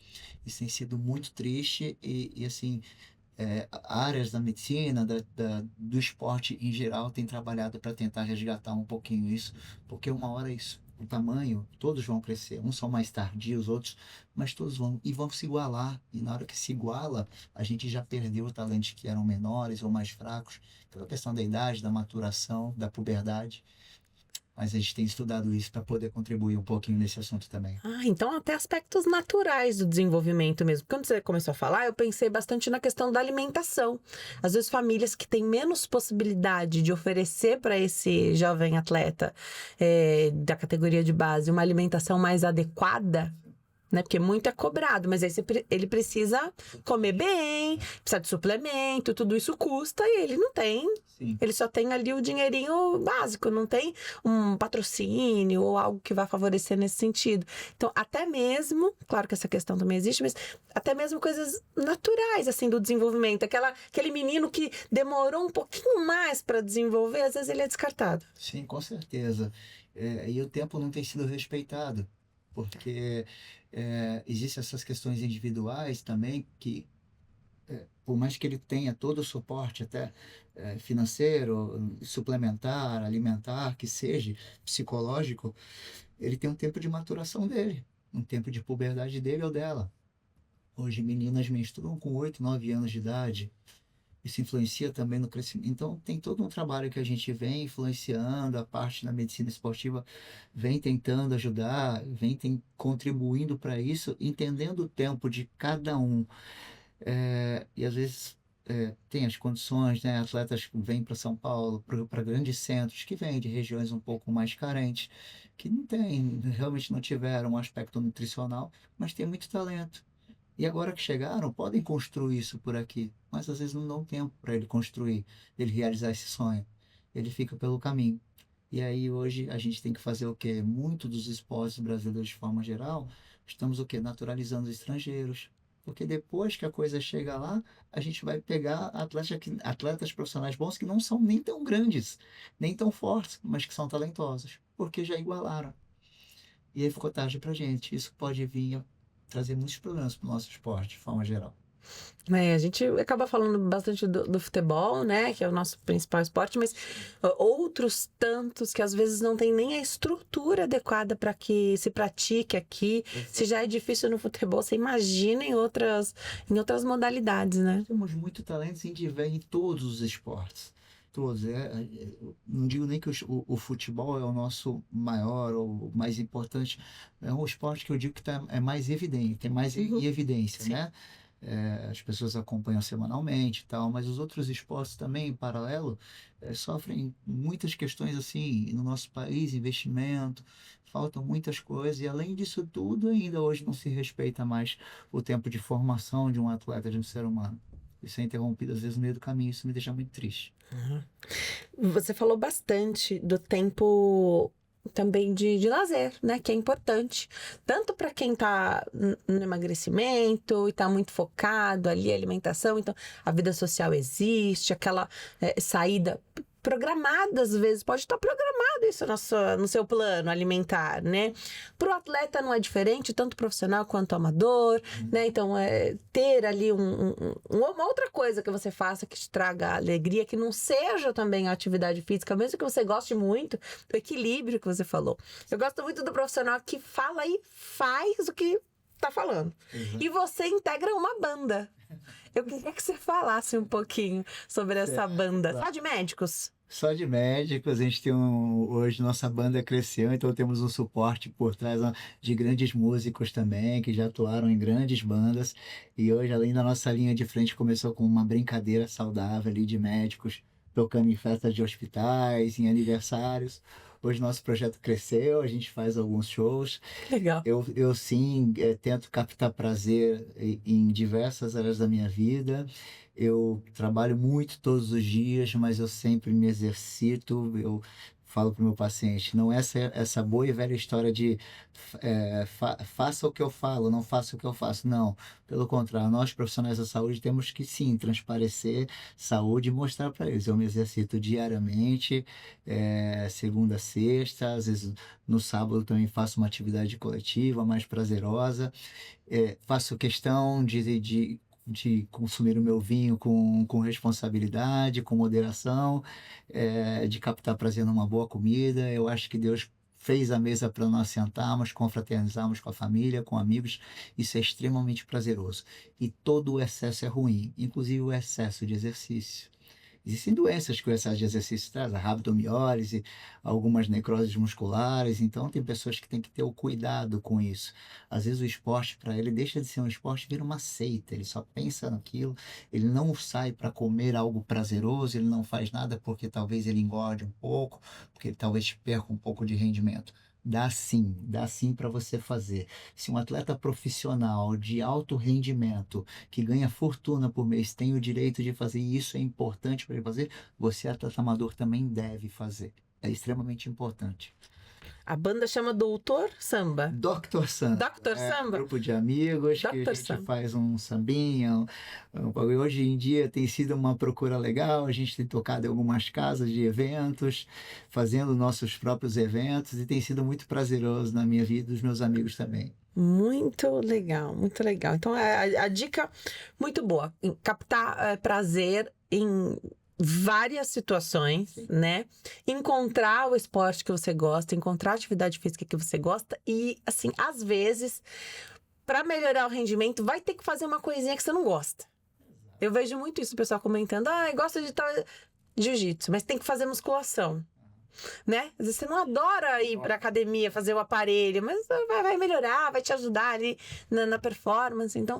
Isso tem sido muito triste e assim, áreas da medicina, do esporte em geral, têm trabalhado para tentar resgatar um pouquinho isso, porque uma hora isso, o tamanho, todos vão crescer, uns são mais tardios, outros, mas todos vão se igualar, e na hora que se iguala, a gente já perdeu talentos que eram menores ou mais fracos, pela questão da idade, da maturação, da puberdade. Mas a gente tem estudado isso para poder contribuir um pouquinho nesse assunto também. Então até aspectos naturais do desenvolvimento mesmo. Quando você começou a falar, eu pensei bastante na questão da alimentação. Às vezes famílias que têm menos possibilidade de oferecer para esse jovem atleta da categoria de base uma alimentação mais adequada, né? Porque muito é cobrado, mas aí ele precisa comer bem, precisa de suplemento, tudo isso custa e ele não tem. Sim. Ele só tem ali o dinheirinho básico, não tem um patrocínio ou algo que vá favorecer nesse sentido. Então, até mesmo, claro que essa questão também existe, mas até mesmo coisas naturais, assim, do desenvolvimento. Aquele menino que demorou um pouquinho mais para desenvolver, às vezes ele é descartado. Sim, com certeza. E o tempo não tem sido respeitado, porque existem essas questões individuais também que, por mais que ele tenha todo o suporte, até financeiro, suplementar, alimentar, que seja, psicológico, ele tem um tempo de maturação dele, um tempo de puberdade dele ou dela. Hoje, meninas menstruam com 8, 9 anos de idade. Isso influencia também no crescimento. Então, tem todo um trabalho que a gente vem influenciando, a parte da medicina esportiva vem tentando ajudar, contribuindo para isso, entendendo o tempo de cada um. E às vezes tem as condições, né? Atletas que vêm para São Paulo, para grandes centros, que vêm de regiões um pouco mais carentes, que não tem, realmente não tiveram um aspecto nutricional, mas tem muito talento. E agora que chegaram, podem construir isso por aqui, mas às vezes não dão tempo para ele construir, ele realizar esse sonho. Ele fica pelo caminho. E aí hoje a gente tem que fazer o quê? Muito dos esportes brasileiros de forma geral, estamos o quê? Naturalizando os estrangeiros. Porque depois que a coisa chega lá, a gente vai pegar atletas profissionais bons que não são nem tão grandes, nem tão fortes, mas que são talentosos, porque já igualaram. E aí ficou tarde pra gente. Isso pode vir trazer muitos problemas para o nosso esporte, de forma geral. A gente acaba falando bastante do futebol, né? Que é o nosso principal esporte, mas outros tantos que às vezes não tem nem a estrutura adequada para que se pratique aqui. Se já é difícil no futebol, você imagina em outras modalidades, né? Temos muito talento em todos os esportes. Todos. Não digo nem que o futebol é o nosso maior ou mais importante. É um esporte que eu digo que é mais evidente, tem mais em evidência, Sim. né? As pessoas acompanham semanalmente e tal, mas os outros esportes também, em paralelo, sofrem muitas questões assim no nosso país, investimento, faltam muitas coisas, e além disso tudo, ainda hoje não se respeita mais o tempo de formação de um atleta, de um ser humano. Isso é interrompido às vezes no meio do caminho, isso me deixa muito triste. Você falou bastante do tempo também de lazer, né? Que é importante. Tanto para quem tá no emagrecimento e tá muito focado ali, alimentação. Então, a vida social existe, aquela saída programada, às vezes. Pode estar programado isso no seu plano alimentar, né? Pro atleta não é diferente, tanto profissional quanto amador, né? Então, ter ali uma outra coisa que você faça que te traga alegria, que não seja também a atividade física, mesmo que você goste muito, o equilíbrio que você falou. Eu gosto muito do profissional que fala e faz o que tá falando. Exato. E você integra uma banda. Eu queria que você falasse um pouquinho sobre essa banda. Só de médicos? Só de médicos, a gente tem hoje nossa banda cresceu, então temos um suporte por trás de grandes músicos também, que já atuaram em grandes bandas. E hoje, além da nossa linha de frente, começou com uma brincadeira saudável ali de médicos, tocando em festas de hospitais, em aniversários. Hoje nosso projeto cresceu, a gente faz alguns shows. Legal. Eu sim, tento captar prazer em diversas áreas da minha vida. Eu trabalho muito todos os dias, mas eu sempre me exercito. Eu falo para o meu paciente, não é essa boa e velha história de faça o que eu falo, não faça o que eu faço. Não, pelo contrário, nós profissionais da saúde temos que sim transparecer saúde e mostrar para eles. Eu me exercito diariamente, segunda a sexta, às vezes no sábado também faço uma atividade coletiva mais prazerosa. Faço questão de consumir o meu vinho com responsabilidade, com moderação, de captar prazer numa boa comida. Eu acho que Deus fez a mesa para nós sentarmos, confraternizarmos com a família, com amigos. Isso é extremamente prazeroso. E todo o excesso é ruim, inclusive o excesso de exercício. Existem doenças que o excesso de exercício traz, a rabdomiólise, algumas necroses musculares, então tem pessoas que têm que ter o cuidado com isso. Às vezes o esporte, para ele, deixa de ser um esporte e vira uma seita, ele só pensa naquilo, ele não sai para comer algo prazeroso, ele não faz nada porque talvez ele engorde um pouco, porque ele talvez perca um pouco de rendimento. Dá sim para você fazer. Se um atleta profissional de alto rendimento, que ganha fortuna por mês, tem o direito de fazer, e isso é importante para ele fazer, você, atleta amador, também deve fazer. É extremamente importante. A banda chama Doutor Samba. Dr. Samba. Dr. Samba? Grupo de amigos que a Dr. gente Samba. faz um sambinha. Hoje em dia tem sido uma procura legal, a gente tem tocado em algumas casas de eventos, fazendo nossos próprios eventos, e tem sido muito prazeroso na minha vida e dos meus amigos também. Muito legal, muito legal. Então, a dica muito boa, captar prazer em várias situações, Sim. né? Encontrar o esporte que você gosta, encontrar a atividade física que você gosta e, assim, às vezes, para melhorar o rendimento, vai ter que fazer uma coisinha que você não gosta. Eu vejo muito isso, o pessoal comentando, gosta de tal jiu-jitsu, mas tem que fazer musculação. Né? Às vezes você não adora ir pra academia, fazer o aparelho, mas vai melhorar, vai te ajudar ali na performance. Então,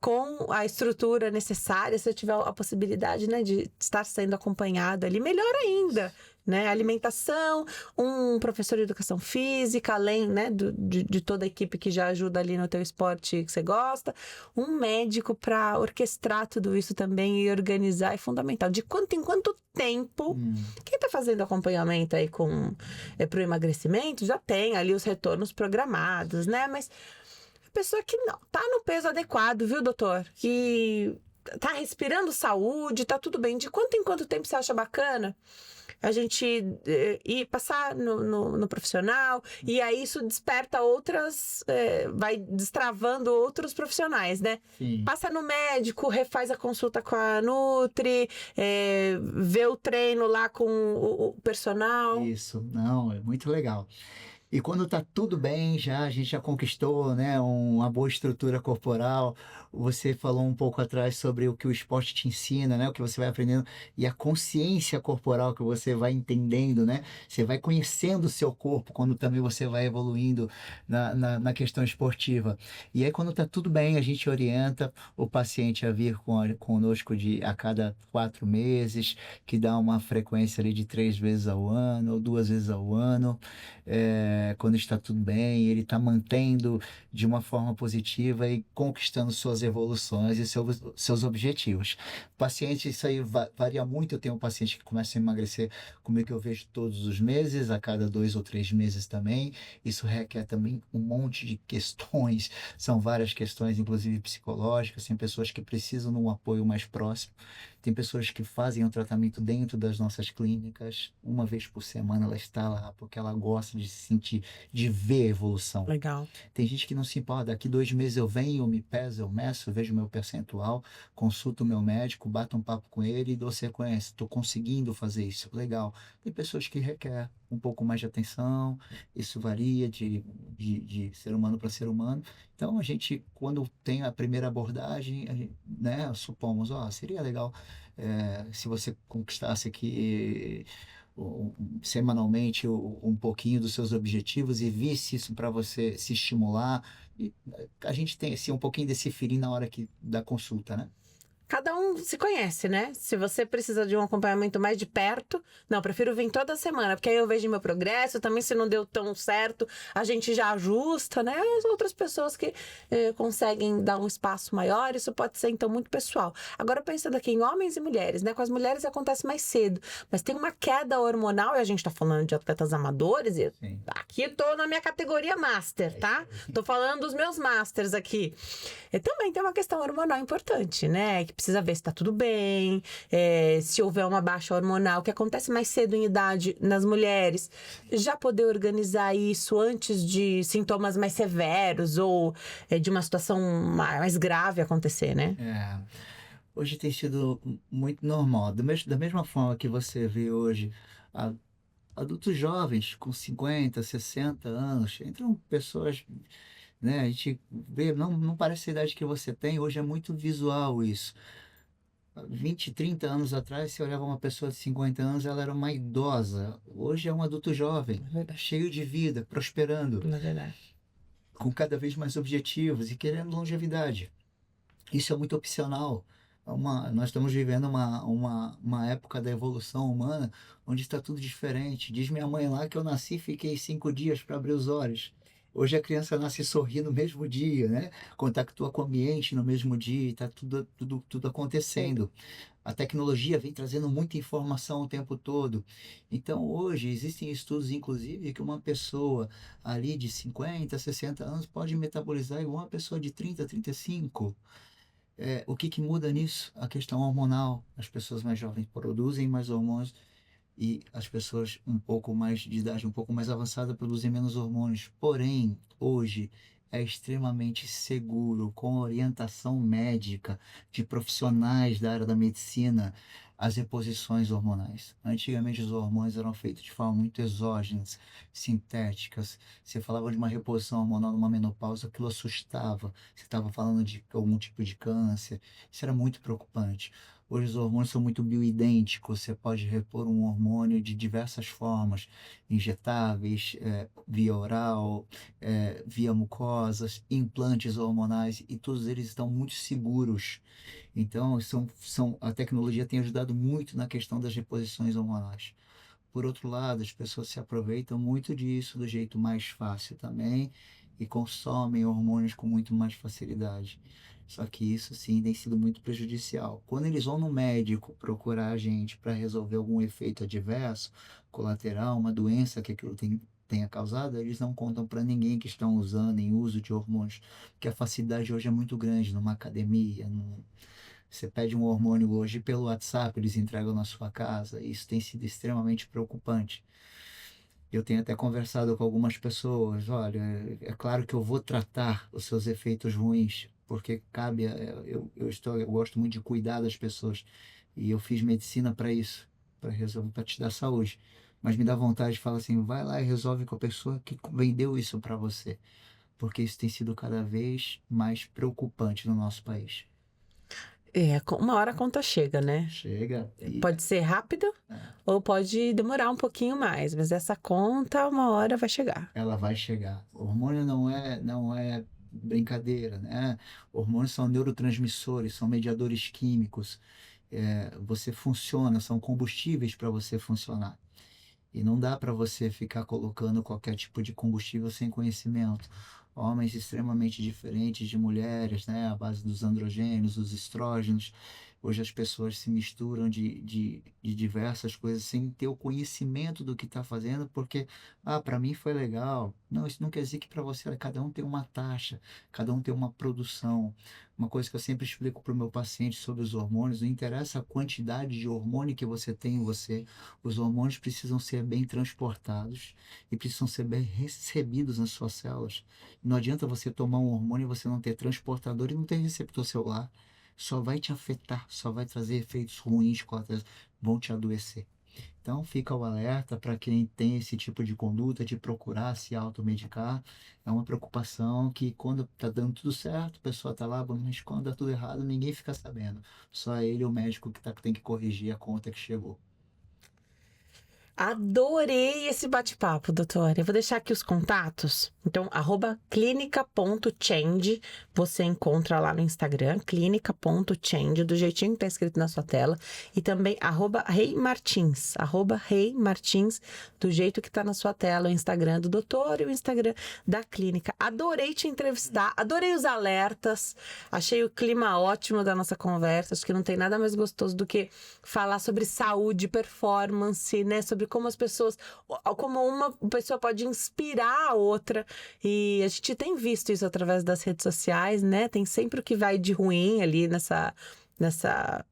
com a estrutura necessária, se você tiver a possibilidade, né, de estar sendo acompanhado ali, melhor ainda. Né? Alimentação, um professor de educação física, além, né, de toda a equipe que já ajuda ali no teu esporte que você gosta, um médico para orquestrar tudo isso também e organizar é fundamental. De quanto em quanto tempo, quem está fazendo acompanhamento aí para o emagrecimento já tem ali os retornos programados, né? Mas a pessoa que não tá no peso adequado, viu, doutor? Que tá respirando saúde, tá tudo bem. De quanto em quanto tempo você acha bacana a gente ir passar no profissional, e aí isso desperta outras, vai destravando outros profissionais, né? Sim. Passa no médico, refaz a consulta com a Nutri, vê o treino lá com o personal. Isso, não, é muito legal. E quando está tudo bem, a gente já conquistou, né, uma boa estrutura corporal. Você falou um pouco atrás sobre o que o esporte te ensina, né, o que você vai aprendendo, e a consciência corporal que você vai entendendo, né? Você vai conhecendo o seu corpo quando também você vai evoluindo na questão esportiva. E aí, quando está tudo bem, a gente orienta o paciente a vir conosco a cada 4 meses, que dá uma frequência ali de 3 vezes ao ano ou 2 vezes ao ano. Quando está tudo bem, ele está mantendo de uma forma positiva e conquistando suas evoluções e seus objetivos. Paciente, isso aí varia muito. Eu tenho um paciente que começa a emagrecer comigo, que eu vejo todos os meses, a cada 2 ou 3 meses também. Isso requer também um monte de questões, são várias questões, inclusive psicológicas, tem pessoas que precisam de um apoio mais próximo. Tem pessoas que fazem o tratamento dentro das nossas clínicas, uma vez por semana ela está lá, porque ela gosta de se sentir, de ver a evolução. Legal. Tem gente que não se importa, daqui 2 meses eu venho, eu me peso, eu meço, eu vejo meu percentual, consulto o meu médico, bato um papo com ele e dou sequência. Estou conseguindo fazer isso, legal. Tem pessoas que requer um pouco mais de atenção, isso varia de ser humano para ser humano. Então, a gente, quando tem a primeira abordagem, né, supomos, ó, seria legal se você conquistasse aqui semanalmente um pouquinho dos seus objetivos e visse isso para você se estimular. E a gente tem assim, um pouquinho desse feeling na hora da consulta, né? Cada um se conhece, né? Se você precisa de um acompanhamento mais de perto, não, prefiro vir toda semana, porque aí eu vejo meu progresso. Também, se não deu tão certo, a gente já ajusta, né? As outras pessoas que conseguem dar um espaço maior, isso pode ser, então, muito pessoal. Agora, pensando aqui em homens e mulheres, né? Com as mulheres acontece mais cedo, mas tem uma queda hormonal, e a gente tá falando de atletas amadores, e Sim. aqui tô na minha categoria Master, tá? Tô falando dos meus Masters aqui. E também tem uma questão hormonal importante, né? Que precisa ver se tá tudo bem, se houver uma baixa hormonal, que acontece mais cedo em idade nas mulheres, já poder organizar isso antes de sintomas mais severos ou de uma situação mais grave acontecer, né? Hoje tem sido muito normal. Da mesma forma que você vê hoje a- adultos jovens com 50, 60 anos, entram pessoas, né? A gente vê, não parece a idade que você tem, hoje é muito visual isso. 20, 30 anos atrás, você olhava uma pessoa de 50 anos, ela era uma idosa. Hoje é um adulto jovem, cheio de vida, prosperando, Na verdade. com cada vez mais objetivos e querendo longevidade. Isso é muito opcional. Nós estamos vivendo uma época da evolução humana onde está tudo diferente. Diz minha mãe lá que eu nasci e fiquei 5 dias para abrir os olhos. Hoje a criança nasce e sorri no mesmo dia, né? Contactua com o ambiente no mesmo dia, está tudo acontecendo. A tecnologia vem trazendo muita informação o tempo todo. Então, hoje, existem estudos, inclusive, que uma pessoa ali de 50, 60 anos pode metabolizar igual uma pessoa de 30, 35. O que que muda nisso? A questão hormonal. As pessoas mais jovens produzem mais hormônios e as pessoas um pouco mais de idade, um pouco mais avançada, produzem menos hormônios. Porém, hoje é extremamente seguro, com orientação médica de profissionais da área da medicina, as reposições hormonais. Antigamente, os hormônios eram feitos de forma muito exógenas, sintéticas. Você falava de uma reposição hormonal numa menopausa, aquilo assustava. Você estava falando de algum tipo de câncer. Isso era muito preocupante. Hoje os hormônios são muito bioidênticos, você pode repor um hormônio de diversas formas, injetáveis, via oral, via mucosas, implantes hormonais, e todos eles estão muito seguros. Então, a tecnologia tem ajudado muito na questão das reposições hormonais. Por outro lado, as pessoas se aproveitam muito disso do jeito mais fácil também e consomem hormônios com muito mais facilidade. Só que isso sim tem sido muito prejudicial. Quando eles vão no médico procurar a gente para resolver algum efeito adverso, colateral, uma doença que aquilo tenha causado, eles não contam para ninguém que estão usando em uso de hormônios, porque a facilidade hoje é muito grande numa academia, você pede um hormônio hoje pelo WhatsApp, eles entregam na sua casa. Isso tem sido extremamente preocupante. Eu tenho até conversado com algumas pessoas. Olha, é claro que eu vou tratar os seus efeitos ruins, porque cabe. Eu gosto muito de cuidar das pessoas e eu fiz medicina para isso, para resolver, para te dar saúde. Mas me dá vontade de falar assim, vai lá e resolve com a pessoa que vendeu isso para você, porque isso tem sido cada vez mais preocupante no nosso país. Uma hora a conta chega, né? Chega. Pode ser rápido ou pode demorar um pouquinho mais, mas essa conta, uma hora vai chegar. Ela vai chegar. O hormônio não é brincadeira, né? Hormônios são neurotransmissores, são mediadores químicos. Você funciona, são combustíveis para você funcionar. E não dá para você ficar colocando qualquer tipo de combustível sem conhecimento. Homens extremamente diferentes de mulheres, né? À base dos androgênios, dos estrógenos. Hoje as pessoas se misturam de diversas coisas sem ter o conhecimento do que está fazendo, porque, para mim foi legal. Não, isso não quer dizer que para você, cada um tem uma taxa, cada um tem uma produção. Uma coisa que eu sempre explico para o meu paciente sobre os hormônios, não interessa a quantidade de hormônio que você tem em você, os hormônios precisam ser bem transportados e precisam ser bem recebidos nas suas células. Não adianta você tomar um hormônio e você não ter transportador e não ter receptor celular. Só vai te afetar, só vai trazer efeitos ruins, colaterais, vão te adoecer. Então, fica o alerta para quem tem esse tipo de conduta de procurar se automedicar. É uma preocupação que quando está dando tudo certo, a pessoa está lá, mas quando dá tudo errado, ninguém fica sabendo. Só ele, o médico, que tem que corrigir a conta que chegou. Adorei esse bate-papo, doutora. Eu vou deixar aqui os contatos. Então, @clinica.change, você encontra lá no Instagram, clinica.change, do jeitinho que tá escrito na sua tela. E também @reimartins, @reimartins, do jeito que tá na sua tela, o Instagram do doutor e o Instagram da clínica. Adorei te entrevistar, adorei os alertas, achei o clima ótimo da nossa conversa. Acho que não tem nada mais gostoso do que falar sobre saúde, performance, né? Sobre como as pessoas, como uma pessoa pode inspirar a outra. E a gente tem visto isso através das redes sociais, né? Tem sempre o que vai de ruim ali nessa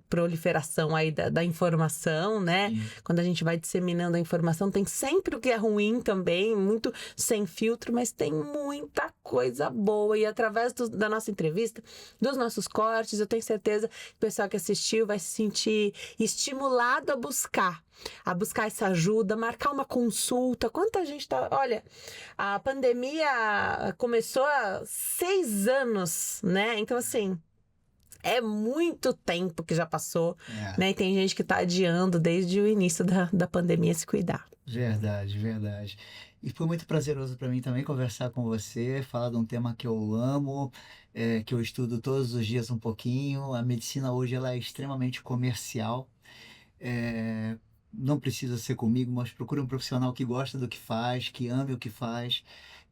proliferação aí da informação, né? Sim. Quando a gente vai disseminando a informação, tem sempre o que é ruim também, muito sem filtro, mas tem muita coisa boa. E através da nossa entrevista, dos nossos cortes, eu tenho certeza que o pessoal que assistiu vai se sentir estimulado a buscar essa ajuda, marcar uma consulta. Quanta gente tá... Olha, a pandemia começou há 6 anos, né? Então, assim... É muito tempo que já passou, né? E tem gente que tá adiando desde o início da pandemia se cuidar. Verdade, verdade. E foi muito prazeroso para mim também conversar com você, falar de um tema que eu amo, que eu estudo todos os dias um pouquinho. A medicina hoje ela é extremamente comercial. Não precisa ser comigo, mas procure um profissional que gosta do que faz, que ame o que faz,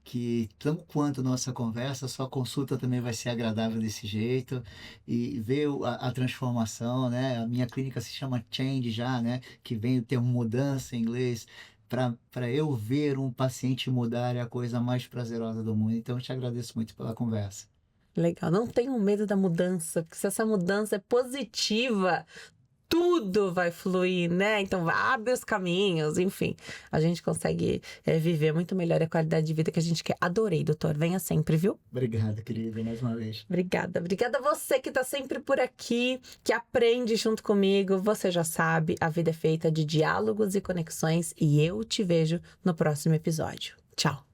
que tanto quanto nossa conversa, sua consulta também vai ser agradável desse jeito e ver a transformação, né? A minha clínica se chama Change já, né? Que vem o termo mudança em inglês. Para eu ver um paciente mudar é a coisa mais prazerosa do mundo. Então, eu te agradeço muito pela conversa. Legal. Não tenham medo da mudança, porque se essa mudança é positiva, tudo vai fluir, né? Então, abre os caminhos, enfim. A gente consegue viver muito melhor a qualidade de vida que a gente quer. Adorei, doutor. Venha sempre, viu? Obrigado, querida, mais uma vez. Obrigada. Obrigada a você que tá sempre por aqui, que aprende junto comigo. Você já sabe, a vida é feita de diálogos e conexões e eu te vejo no próximo episódio. Tchau.